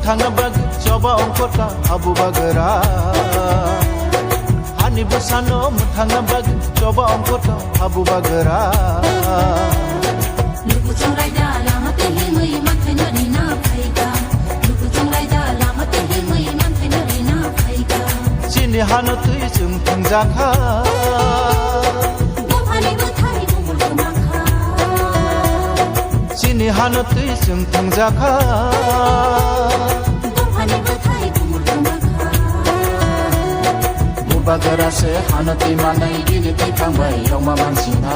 muthangna bag coba ongkota abu bagara hani busano muthangna bag coba ongkota abu bagara luku chongai da lama te himui manthena rina phaiga luku chongai da lama te himui manthena rina phaiga chini hanu tui chung thangjakha chini hanu tui chung thangjakha Bagara se hanati manai gini tikangbai yoma mansina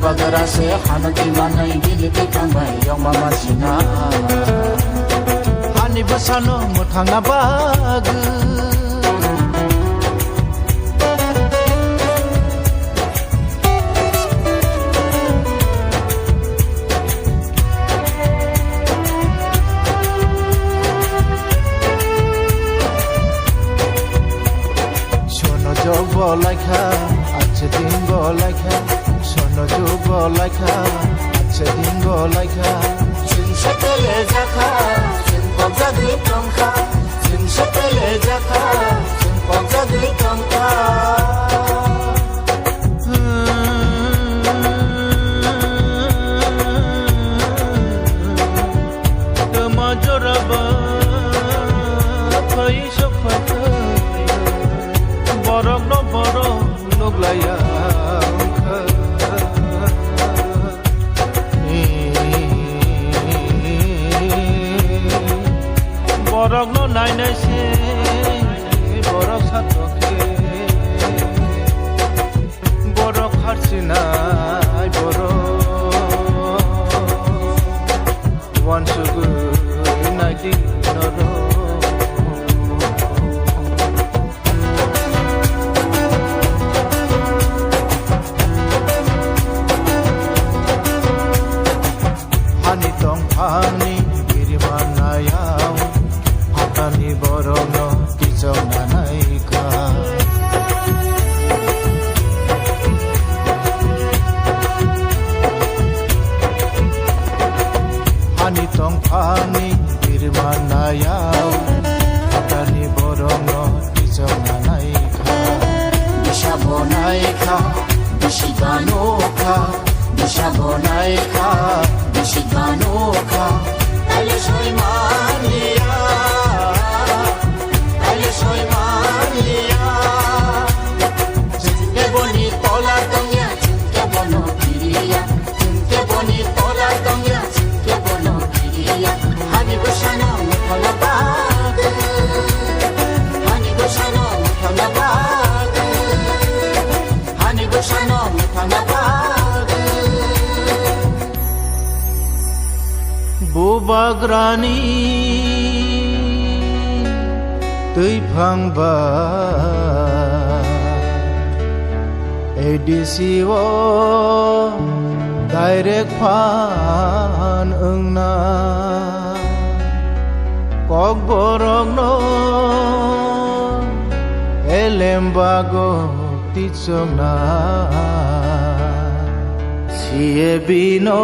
Bagara se hanati manai gini tikangbai yoma mansina hani busano muthangna bag Laika, ache dingo laika, sono jugo laika, ache dingo laika. Chun shakele jaka, chun pogja dui tongka, chun shakele jaka, chun pogja dui tongka. Tama joraba, phai shokha. Borok no borok nuglaya borok no nai nai se borok satokhe borok harsinai borok once good night noro Hani birimanayam hatani borono kijona naika Hani tongphani birimanayam hatani borono kijona naika Bishabonaika bishiganoka Bishabonaika Bishiganoka Ale soy Maria Ale soy Maria Qué bonito la doña Qué bueno quería Qué bonito la doña Qué bueno quería Hani Bushano Mutala Bag Hani Bushano Mutala Bag Hani Bushano Mutala Bag Bubagrani tui phangba edisiwo direct phan ungna kok borok no elembago tichona siye bino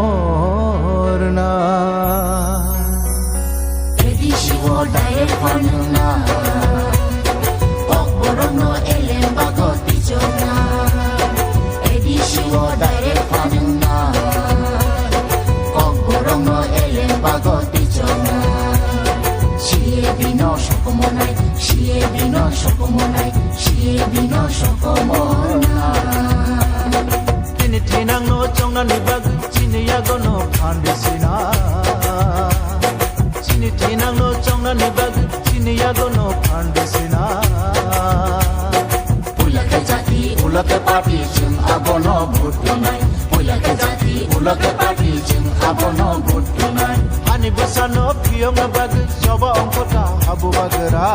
Sokomorna Edisiwo direct panuna Okborono elembago tichona Edisiwo direct panuna Okborono elembago tichona Siye bino sokomonai Siye bino sokomonai Siye bino sokomona Tinang no chongna ni bag chini yago no pandesina chini tinang no chongna ni bag chini yago no pandesina Ulake jati ulake party jim abono butunai Ulake jati ulake party jim abono butunai Hani busano piyong bag coba ongkota abu bagara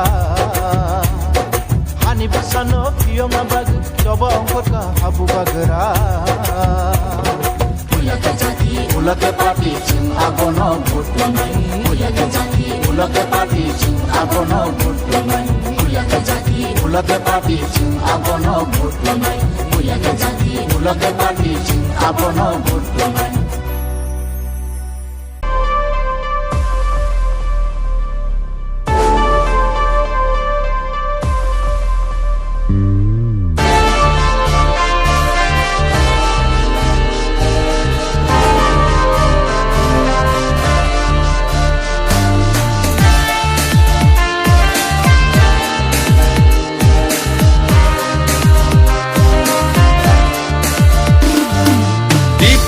Hani busano piyong bag coba ongkota abu bagara Ulake jati ulake party jim abono butunai Ulake jati ulake party jim abono butunai Ulake jati ulake party jim abono butunai Ulake jati ulake party jim abono butunai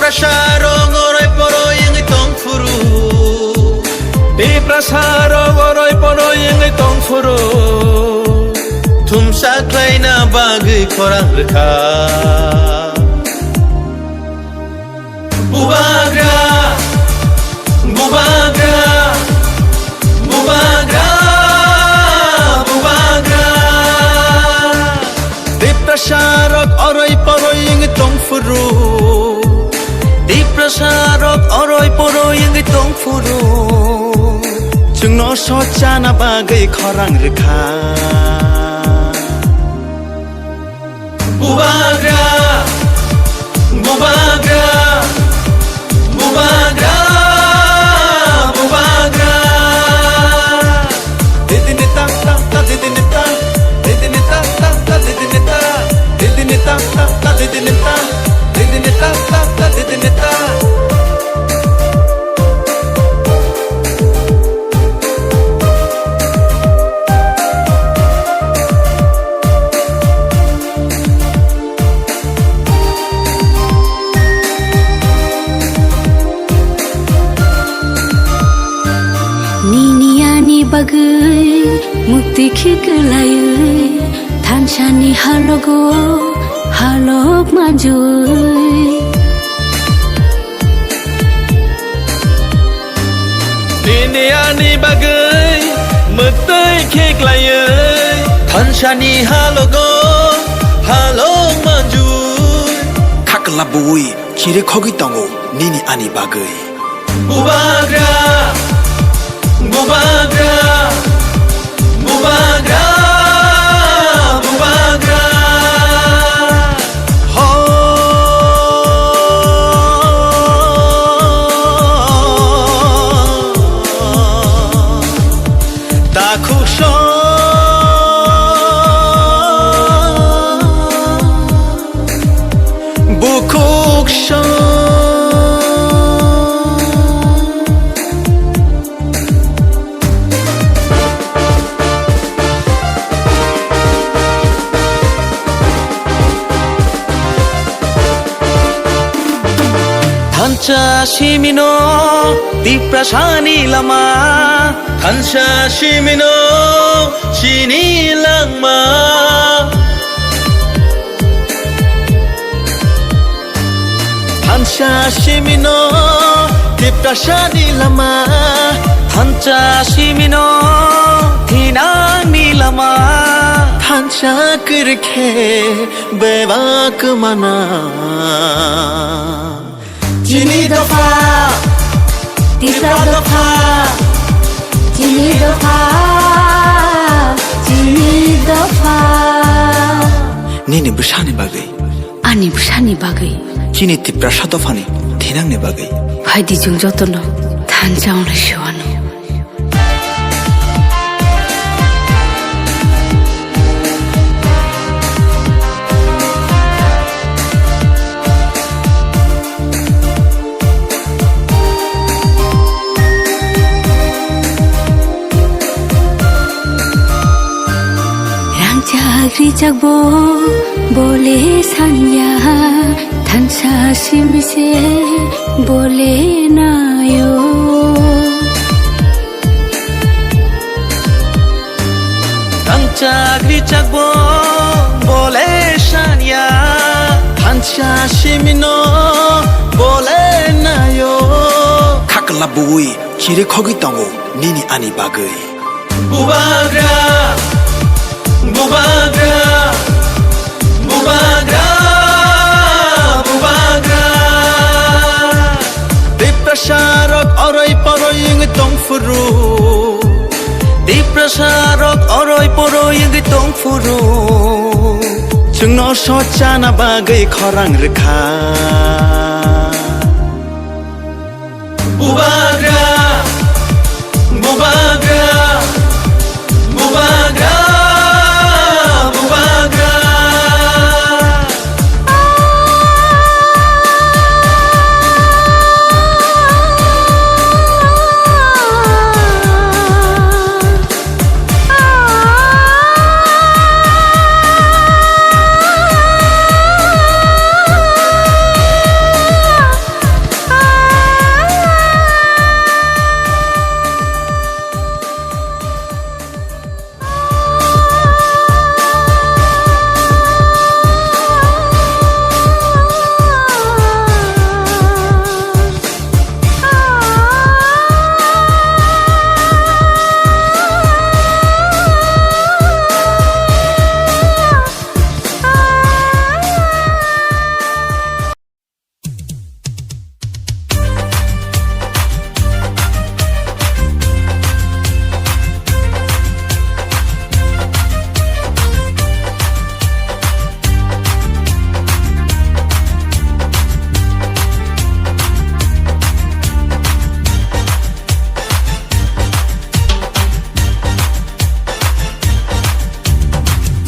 prasarong oray poroy ang itong furu Di prasarong oray poroy ang itong furu Tumsaklay na bagay korang rekha Bubagra Bubagra Bubagra Bubagra Di prasarong oray poroy ang itong furu Di prasarong oray poroy ang itong furu Chungno socha na bagay korang rekha Bubagra Bubagra Bubagra Bubagra Didinita ta ta didinita Didinita ta ta didinita Didinita ta ta didinita Didinita ta ta didinita Bagai mukti khiklayai thanchani halogo halok majui Niniani bagai mukti khiklayai thanchani halogo halok majui Kaklabui chire khogi tango nini ani bagai Bubagra Bubagra Bubagra Bubagra Ho Takusho Bukuksho Thancha shimino di prasani lama Thancha shimino shini langma Thancha shimino di prasani lama Thancha shimino thinani lama Thancha kirkhe bebak mana Jini dofa Tisa dofa Jini dofa Jini dofa nini busani bagai Ani busani bagai chini tipra sadofani thinang ne bagai Bhaidi jung jotono thanchang la shiwano Chagri chagbo bole sanya thansa simise bole nayo Chagri chagbo bole sanya thansa simino bole nayo Kaklabui chire khogi tango nini ani bagai Bubagra Bubagra Bubagra Bubagra Di prasarok oray poroy ang itong furu Di prasarok oray poroy ang itong furu Chungno socha na bagay korang rekha Bubagra Bubagra Bubagra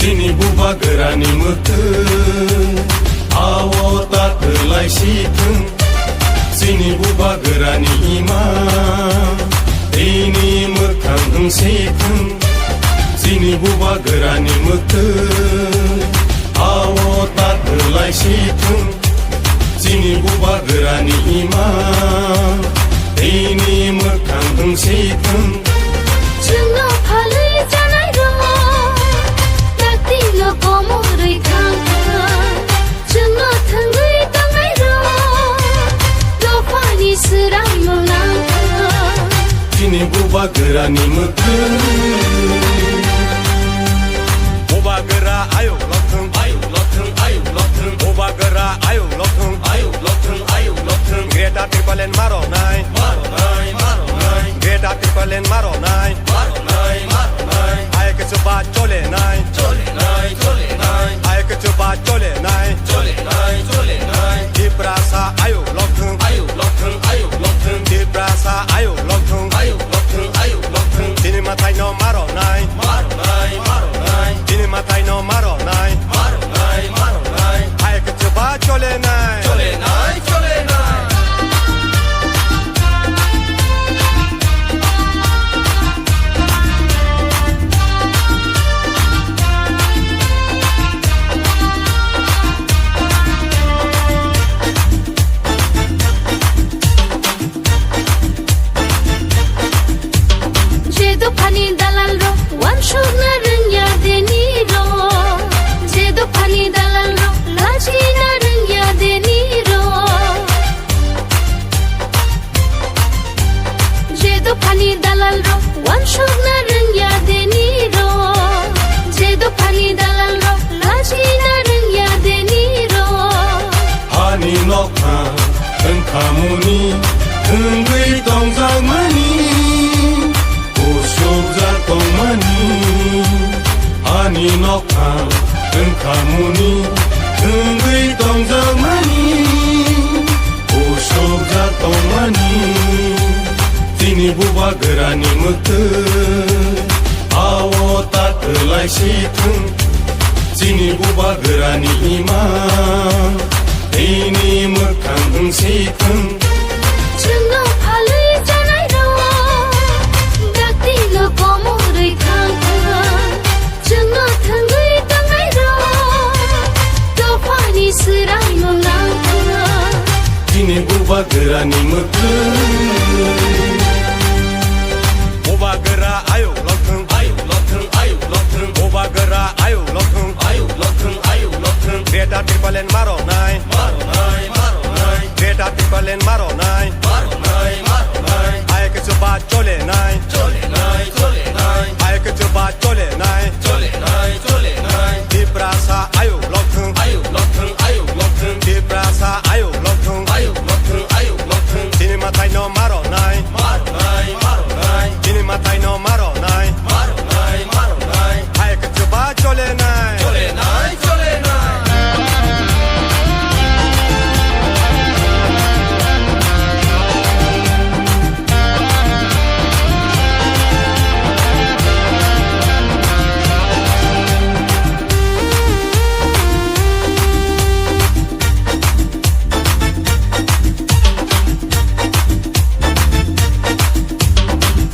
Sini buba gerani mutun Awo tak kelai situn Sini buba gerani ima Ini mekang situn Sini buba gerani mutun Awo tak kelai situn Sini buba gerani ima Ini mekang situn Jungo phalai janai ro Dakti lo komoroi khangka Jungo thangai tangai ro Lo pani sirai molangka Sini buba gerani mutun Buba gera ayo lotung Buba gera ayo lotung Greta triplen maro nai Greta triplen maro nai Ay ke chuba chole nai Ay ke chuba chole nai Diprasa ayo lotung Diprasa ayo lotung Dini matai no maro nai Dini matai no maro nai Ay ke chuba chole nai Jedo pani dalal ro wan shogna rungya deni ro Jedo pani dalal ro laji na rungya deni ro Jedo pani dalal ro wan shogna rungya deni ro Jedo pani dalal ro laji na rungya deni ro Hani nokha Engkamuni Enggui tongzang mani Usubza tong mani Hani nokha Engkamuni Enggui tongzang mani Usubza tong mani Sini buba gerani mutun Awo tak kelai situn Sini buba gerani imam Ini mekang situn Jungo phalai janai ro Dakti lo komoroi khangka Jungo thangai tangai ro To pani sirai molangka Sini buba gerani mutun Buba gera ayo lotung Buba gera ayo lotung Greta triplen maro nai Greta triplen maro nai Ay ke chuba chole nai Ay ke chuba chole nai Diprasa ayo lotung Diprasa ayo lotung Dini matai no maro nai Dini matai no maro nai Ay ke chuba chole nai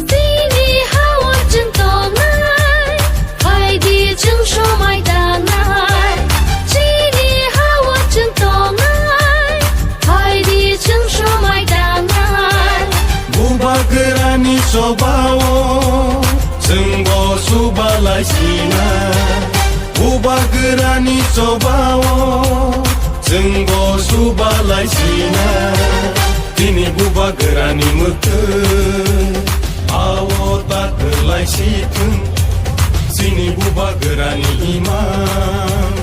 Sini hawa jeng tongai Hai di jeng shomai dangai Sini hawa jeng tongai Hai di jeng shomai dangai Buba gerani sobawo Sengbo subalai sina Buba gerani sobawo Sengbo subalai sina Dini buba gerani mutun Awo tak kelai situn Sini buba gerani imam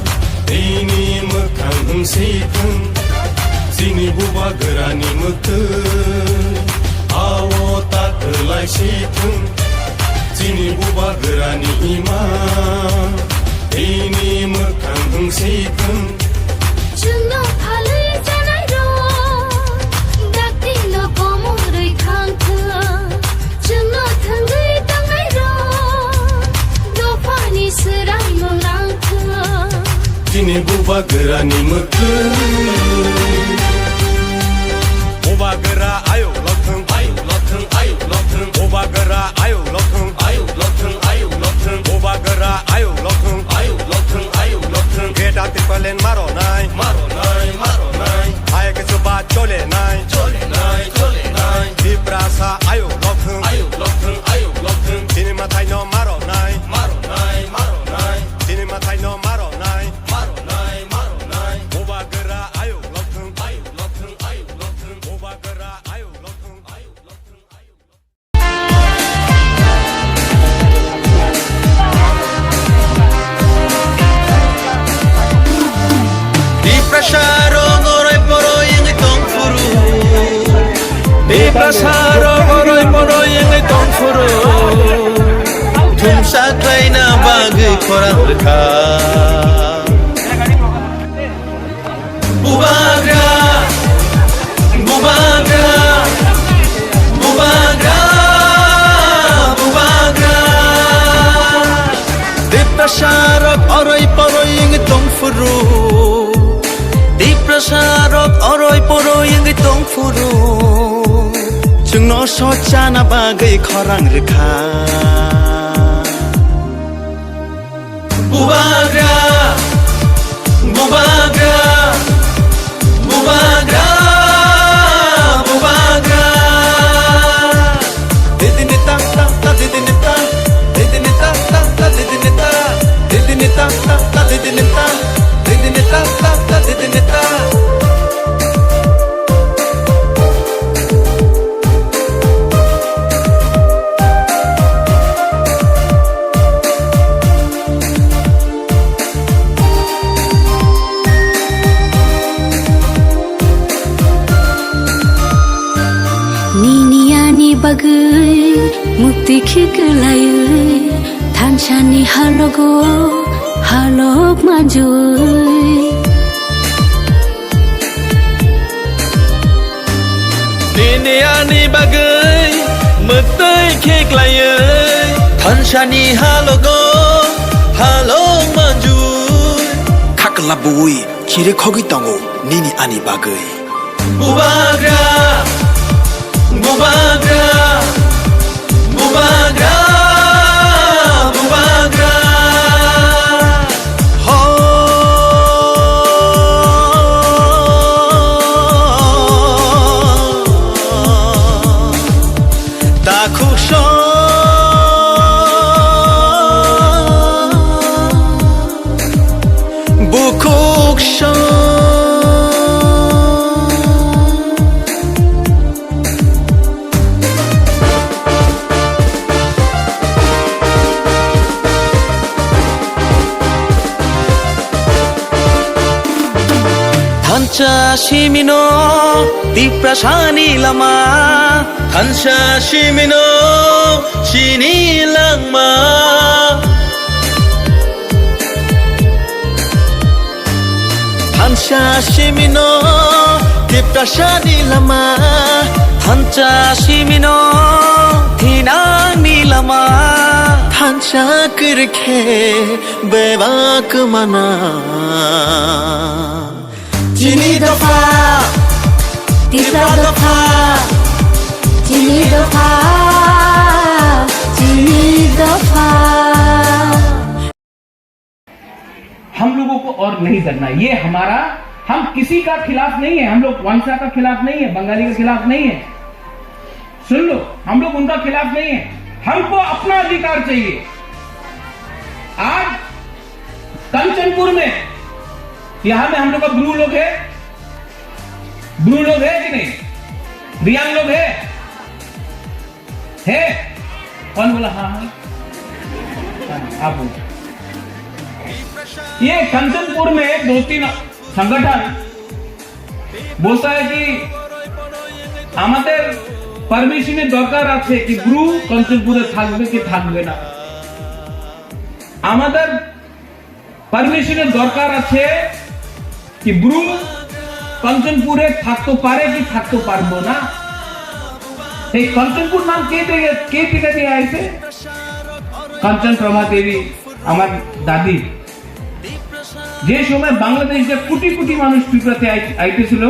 Ini mekang situn Sini buba gerani mutun Awo tak kelai situn Sini buba gerani imam Ini mekang situn Jungo phalai janai ro Dakti lo komoroi khangka Jungo thangai tangai ro Do pani sirai molangka Dini buba gera ni mukun Buba gera ayo lokun Ayo lokun ayo lokun Buba gera ayo lokun Ayo lokun ayo lokun Buba gera ayo lokun Ayo lokun ayo lokun Geta tipalen maro nai Maro nai maro nai Ayo ke suba chole nai Chole nai chole nai Diprasa ayo lokun Ayo lokun ayo lokun Dini matai no maro nai Maro nai maro nai Dini matai no maro nai Maro nai maro nai Buba gera ayo lokun Ayo lokun ayo lokun Buba gera ayo lokun Ayo lokun ayo Di prasaro ngoroi poroi ngai tong furu Di prasaro ngoroi poroi ngai tong furu Thum saklai na bagai korang rekha Bubagra Bubagra Bubagra Bubagra Di prasaro oroi poroi ngai tong furu Di prasaro oroi poroi ngai tong furu Chungno sochana bagai korang rekha Bubagra Bubagra Bubagra Bubagra Didini tak tak tak didini tak Didini tak tak tak didini tak Didini tak tak tak didini tak Didini tak tak tak didini tak Niniani bagai mukti khiklayai Thanchani halogo halok majoi Niniani bagai mukti khiklayai Thanchani halogo halok majoi Kakalabui chire khogi tango nini ani bagai Bubagra Bubagra Bubagra Bubagra Ho Dakusho Bukuksho Thancha shimino di prasani lama Thancha shimino shini langma Thancha shimino di prasani lama Thancha shimino thinani lama Thancha kirkhe bebak mana Chini dofa, Tisra dofa Chini dofa Chini dofa हम लोगों को और नहीं करना ये हमारा हम किसी का खिलाफ नहीं है हम लोग वांसा का खिलाफ नहीं है बंगाली के खिलाफ नहीं है सुन लो हम लोग उनका खिलाफ नहीं है हमको अपना अधिकार चाहिए आज कंचनपुर में यहां में हम लोग का ब्रू लोग है कि नहीं रियांग लोग है कौन बोला हाँ हाँ आप बोलो ये कंचनपुर में 2-3 संगठन बोलता है कि আমাদের পারমিশনের দরকার আছে কি ব্রু কঞ্চনপুরে থাকবে কি থাকবে না আমাদের পারমিশনের দরকার আছে কি ব্রু কঞ্চনপুরে থাকতে পারে কি থাকতে পারবো না এই কঞ্চনপুর নাম কে দিয়ে আইছে কাঞ্চন প্রভা দেবী আমার দাদি যে সময় বাংলাদেশে কোটি কোটি মানুষ ত্রিপুরাতে আইতেছিল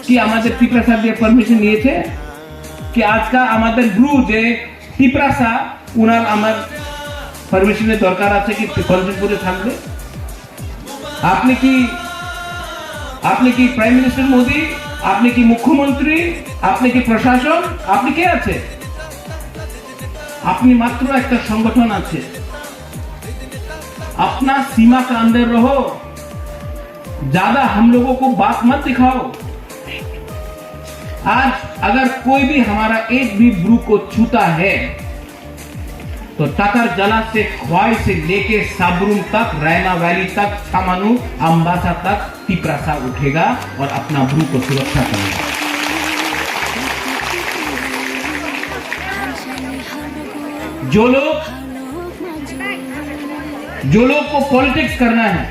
কি আমাদের ত্রিপুরা দিয়ে পারমিশন নিয়েছে কি আজকা আমাদের ব্রু যে ত্রিপুরা উনার আমার পারমিশনের দরকার আছে কি কঞ্চনপুরে থাকবে? আপনি কি প্রাইম মিনিস্টার মোদি, আপনি কি মুখ্যমন্ত্রী, আপনি কি প্রশাসন, আপনি কে আছে? আপনি মাত্র একটা संगठन আছে। अपना सीमा का अंदर रहो, ज्यादा हम लोगों को बात मत दिखाओ। आज अगर कोई भी हमारा एक भी ब्रू को छूता है तो टाकर जला से ख्वाई से लेके साबरूम तक, रैना वैली तक, छामानू अम्बासा तक तिपरासा उठेगा और अपना ब्रू को सुरक्षा करेगा। जो लोग को पॉलिटिक्स करना है,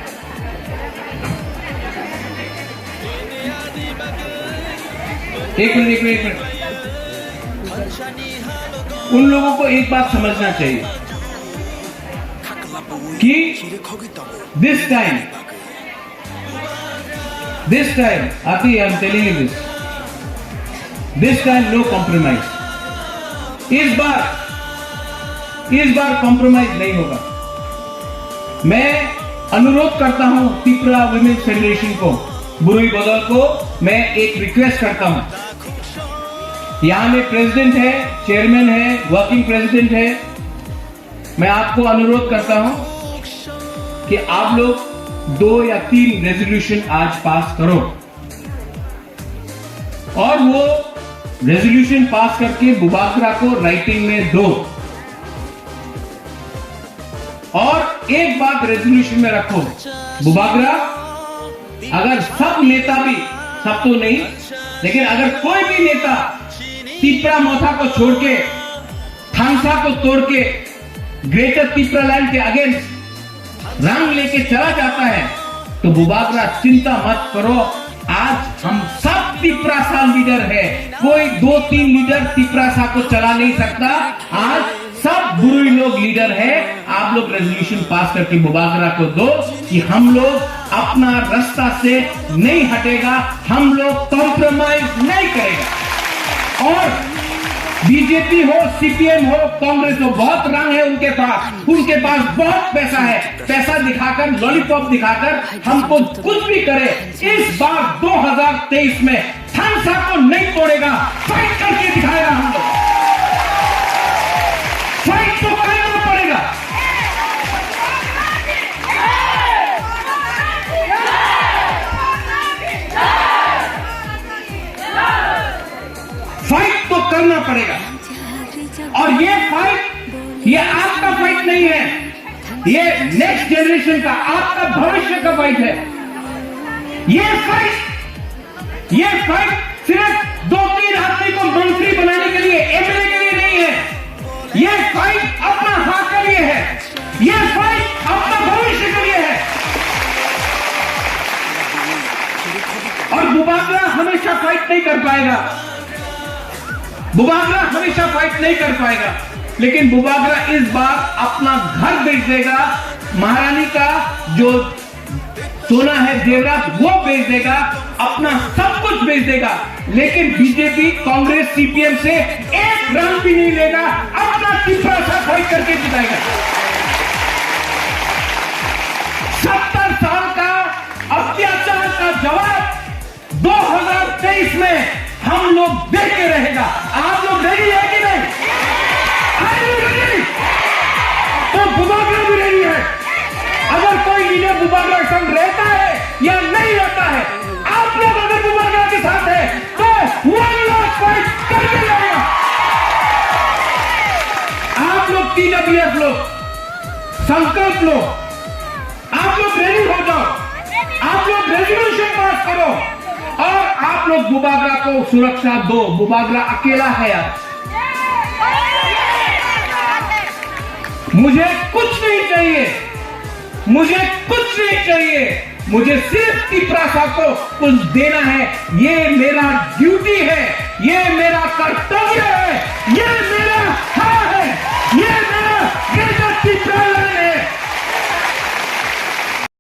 एक मिनट, उन लोगों को एक बात समझना चाहिए कि दिस टाइम आती I am telling you this time no compromise. इस बार कॉम्प्रोमाइज नहीं होगा। मैं अनुरोध करता हूं त्रिपुरा वुमेन्स फेडरेशन को, बुरुई बदल को मैं एक रिक्वेस्ट करता हूं। यहां में प्रेसिडेंट है, चेयरमैन है, वर्किंग प्रेसिडेंट है। मैं आपको अनुरोध करता हूं कि आप लोग 2 या 3 रेजोल्यूशन आज पास करो और वो रेजोल्यूशन पास करके बुबागरा को राइटिंग में दो। और एक बात रेजोल्यूशन में रखो, बुबागरा अगर सब नेता भी, सब तो नहीं, लेकिन अगर कोई भी नेता तिपरा मोथा को छोड़ के, थांसा को तोड़ के, ग्रेटर तिपरा लैंड के अगेंस्ट रंग लेके चला जाता है तो बुबागरा चिंता मत करो। आज हम सब तिपरासा लीडर है, कोई 2-3 लीडर तिपरासा को चला नहीं सकता। आज सब बुरुई लोग लीडर है। आप लोग रेजोल्यूशन पास करके बुबागरा को दो कि हम लोग अपना रास्ता से नहीं हटेगा, हम लोग कॉम्प्रोमाइज नहीं करेगा। और बीजेपी हो, सीपीएम हो, कांग्रेस हो, बहुत रंग है उनके पास बहुत पैसा है। पैसा दिखाकर, लॉलीपॉप दिखाकर हमको कुछ भी करे। इस बार 2023 में थानसा को नहीं तोड़ेगा, फाइट करके दिखाएगा। हम लोग फाइट तो करना पड़ेगा। फाइट तो करना पड़ेगा। और ये फाइट, ये आपका फाइट नहीं है, ये नेक्स्ट जनरेशन का, आपका भविष्य का फाइट है। ये फाइट सिर्फ 2-3 आदमी को मंत्री बनाने के लिए, एमएलए के लिए नहीं है। ये फाइट अपना हक के लिए है, ये फाइट अपना भविष्य के लिए है। और बुबागरा हमेशा फाइट नहीं कर पाएगा, बुबागरा हमेशा फाइट नहीं कर पाएगा, लेकिन बुबागरा इस बार अपना घर बेच देगा, महारानी का जो सोना है जेवरात वो बेच देगा, अपना सब कुछ बेच देगा, लेकिन बीजेपी, कांग्रेस, सीपीएम से एक रंग भी नहीं लेगा। अपना तिपरासा फाइट करके जिताएगा। 70 साल का अत्याचार का जवाब 2023 में हम लोग दे के रहेगा। आप लोग रेडी है कि नहीं? तो बुबागरा भी रेडी है। अगर कोई लीडर बुबागरा के संग रहता है या नहीं रहता है, आप लोग अगर बुबागरा के साथ है तो 1 लाख फाइट करके रहेगा। आप लोग TWF लोग संकल्प लो, आप लोग रेडी हो जाओ, आप लोग रेजोल्यूशन पास करो और आप लोग बुबागरा को सुरक्षा दो। बुबागरा अकेला है आज। मुझे कुछ नहीं चाहिए, मुझे सिर्फ तिपरासा को कुछ देना है। ये मेरा ड्यूटी है, ये मेरा कर्तव्य है, ये मेरा हक है, ये मेरा ग्रेटर तिपरा लैंड है।